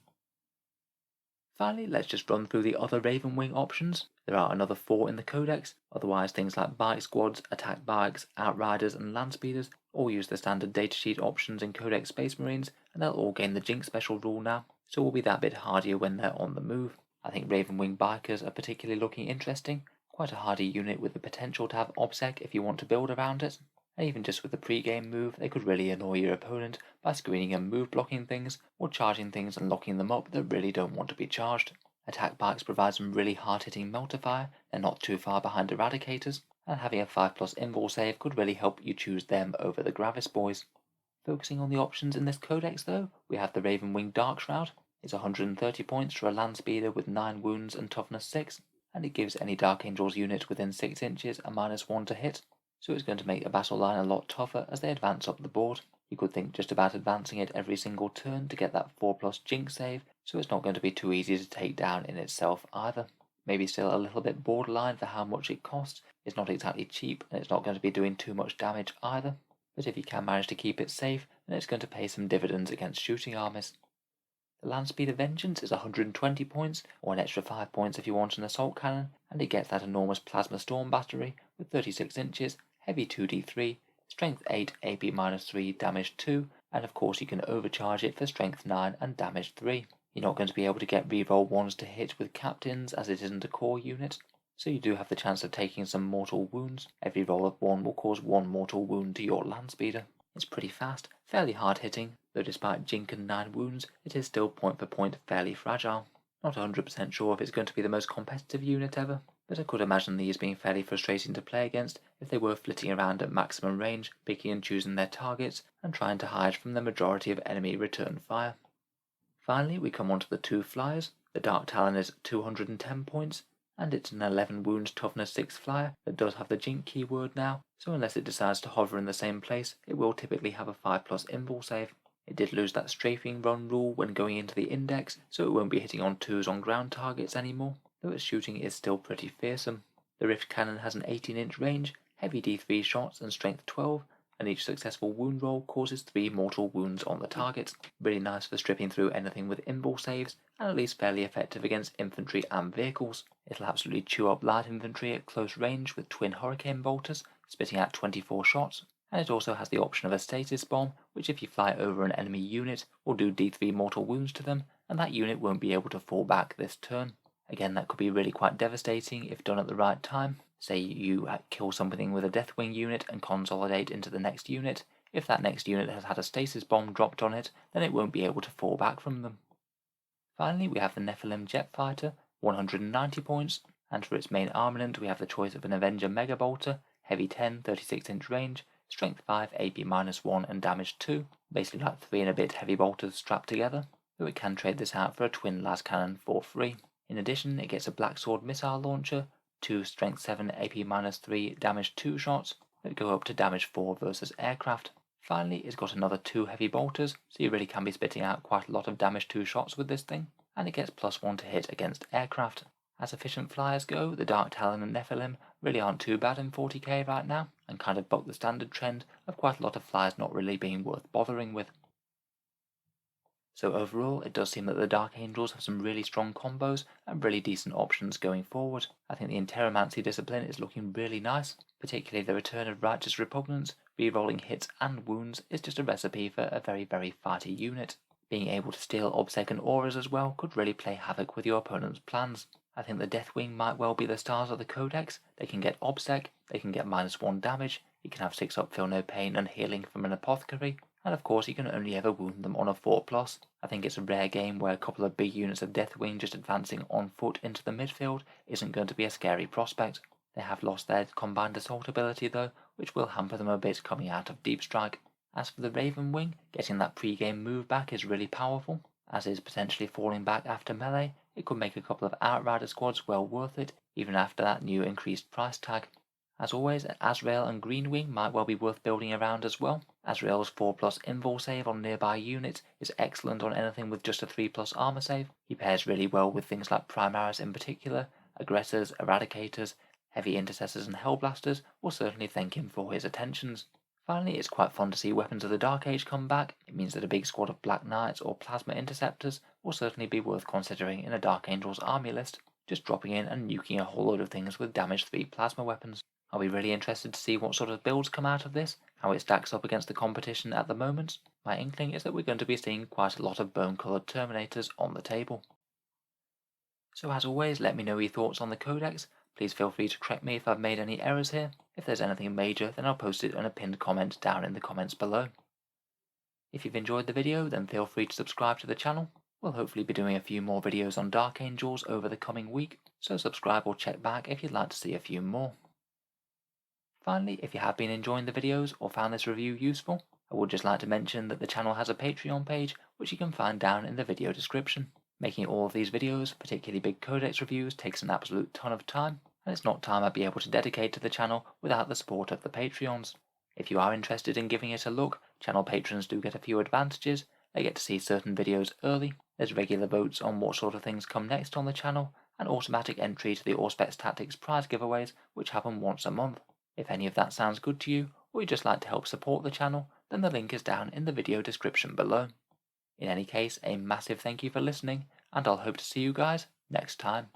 Finally, let's just run through the other Ravenwing options. There are another 4 in the Codex, otherwise things like bike squads, attack bikes, outriders and landspeeders all use the standard datasheet options in Codex Space Marines, and they'll all gain the Jink special rule now, so will be that bit hardier when they're on the move. I think Ravenwing bikers are particularly looking interesting, quite a hardy unit with the potential to have OBSEC if you want to build around it. And even just with the pre-game move, they could really annoy your opponent by screening and move blocking things, or charging things and locking them up that really don't want to be charged. Attack bikes provide some really hard-hitting melter fire, they're not too far behind Eradicators, and having a 5+ invul save could really help you choose them over the Gravis boys. Focusing on the options in this codex though, we have the Ravenwing Dark Shroud. It's 130 points for a land speeder with 9 wounds and toughness 6, and it gives any Dark Angels unit within 6 inches a -1 to hit, so it's going to make the battle line a lot tougher as they advance up the board. You could think just about advancing it every single turn to get that 4+ Jink save, so it's not going to be too easy to take down in itself either. Maybe still a little bit borderline for how much it costs. It's not exactly cheap, and it's not going to be doing too much damage either. But if you can manage to keep it safe, then it's going to pay some dividends against shooting armies. The land speed of Vengeance is 120 points, or an extra 5 points if you want an assault cannon, and it gets that enormous plasma storm battery with 36 inches, heavy 2d3, strength 8, AP -3, damage 2, and of course you can overcharge it for strength 9 and damage 3. You're not going to be able to get reroll 1s to hit with captains as it isn't a core unit, so you do have the chance of taking some mortal wounds. Every roll of 1 will cause 1 mortal wound to your land speeder. It's pretty fast, fairly hard hitting, though despite Jink and 9 wounds, it is still point for point fairly fragile. Not 100% sure if it's going to be the most competitive unit ever, but I could imagine these being fairly frustrating to play against if they were flitting around at maximum range, picking and choosing their targets, and trying to hide from the majority of enemy return fire. Finally, we come on to the 2 flyers. The Dark Talon is 210 points, and it's an 11 wounds toughness 6 flyer that does have the Jink keyword now, so unless it decides to hover in the same place, it will typically have a 5+ invul save. It did lose that strafing run rule when going into the index, so it won't be hitting on 2s on ground targets anymore, though its shooting is still pretty fearsome. The Rift Cannon has an 18-inch range, heavy D3 shots and strength 12, and each successful wound roll causes 3 mortal wounds on the target. Really nice for stripping through anything with invul saves, and at least fairly effective against infantry and vehicles. It'll absolutely chew up light infantry at close range with twin hurricane bolters, spitting out 24 shots, and it also has the option of a stasis bomb, which if you fly over an enemy unit will do D3 mortal wounds to them, and that unit won't be able to fall back this turn. Again, that could be really quite devastating if done at the right time. Say you kill something with a Deathwing unit and consolidate into the next unit. If that next unit has had a stasis bomb dropped on it, then it won't be able to fall back from them. Finally, we have the Nephilim Jet Fighter, 190 points, and for its main armament we have the choice of an Avenger Mega Bolter, heavy 10, 36-inch range, strength 5, AP -1 and damage 2, basically like 3 and a bit heavy bolters strapped together, though it can trade this out for a twin las cannon for free. In addition, it gets a Black Sword missile launcher, 2 strength 7 AP -3 damage 2 shots that go up to damage 4 versus aircraft. Finally, it's got another 2 heavy bolters, so you really can be spitting out quite a lot of damage 2 shots with this thing, and it gets +1 to hit against aircraft. As efficient flyers go, the Dark Talon and Nephilim really aren't too bad in 40k right now, and kind of buck the standard trend of quite a lot of flyers not really being worth bothering with. So overall, it does seem that the Dark Angels have some really strong combos and really decent options going forward. I think the Interromancy discipline is looking really nice, particularly the return of Righteous Repugnance. Rerolling hits and wounds is just a recipe for a very, very fighty unit. Being able to steal Obsec and Auras as well could really play havoc with your opponent's plans. I think the Deathwing might well be the stars of the Codex. They can get Obsec, they can get -1 damage, you can have 6 up Feel No Pain and healing from an Apothecary, and of course you can only ever wound them on a 4+. I think it's a rare game where a couple of big units of Deathwing just advancing on foot into the midfield isn't going to be a scary prospect. They have lost their combined assault ability though, which will hamper them a bit coming out of Deep Strike. As for the Ravenwing, getting that pre-game move back is really powerful, as is potentially falling back after melee. It could make a couple of Outrider squads well worth it, even after that new increased price tag. As always, Azrael and Greenwing might well be worth building around as well. Azrael's 4+ invul save on nearby units is excellent on anything with just a 3+ armor save. He pairs really well with things like Primaris in particular. Aggressors, Eradicators, heavy intercessors and Hellblasters will certainly thank him for his attentions. Finally, it's quite fun to see Weapons of the Dark Age come back. It means that a big squad of Black Knights or Plasma Interceptors will certainly be worth considering in a Dark Angels army list, just dropping in and nuking a whole load of things with damage 3 plasma weapons. I'll be really interested to see what sort of builds come out of this, how it stacks up against the competition at the moment. My inkling is that we're going to be seeing quite a lot of bone-coloured Terminators on the table. So as always, let me know your thoughts on the Codex. Please feel free to correct me if I've made any errors here. If there's anything major, then I'll post it in a pinned comment down in the comments below. If you've enjoyed the video, then feel free to subscribe to the channel. We'll hopefully be doing a few more videos on Dark Angels over the coming week, so subscribe or check back if you'd like to see a few more. Finally, if you have been enjoying the videos or found this review useful, I would just like to mention that the channel has a Patreon page which you can find down in the video description. Making all of these videos, particularly big Codex reviews, takes an absolute ton of time, and it's not time I'd be able to dedicate to the channel without the support of the Patreons. If you are interested in giving it a look, channel patrons do get a few advantages. They get to see certain videos early, there's regular votes on what sort of things come next on the channel, and automatic entry to the Auspex Tactics prize giveaways which happen once a month. If any of that sounds good to you, or you'd just like to help support the channel, then the link is down in the video description below. In any case, a massive thank you for listening, and I'll hope to see you guys next time.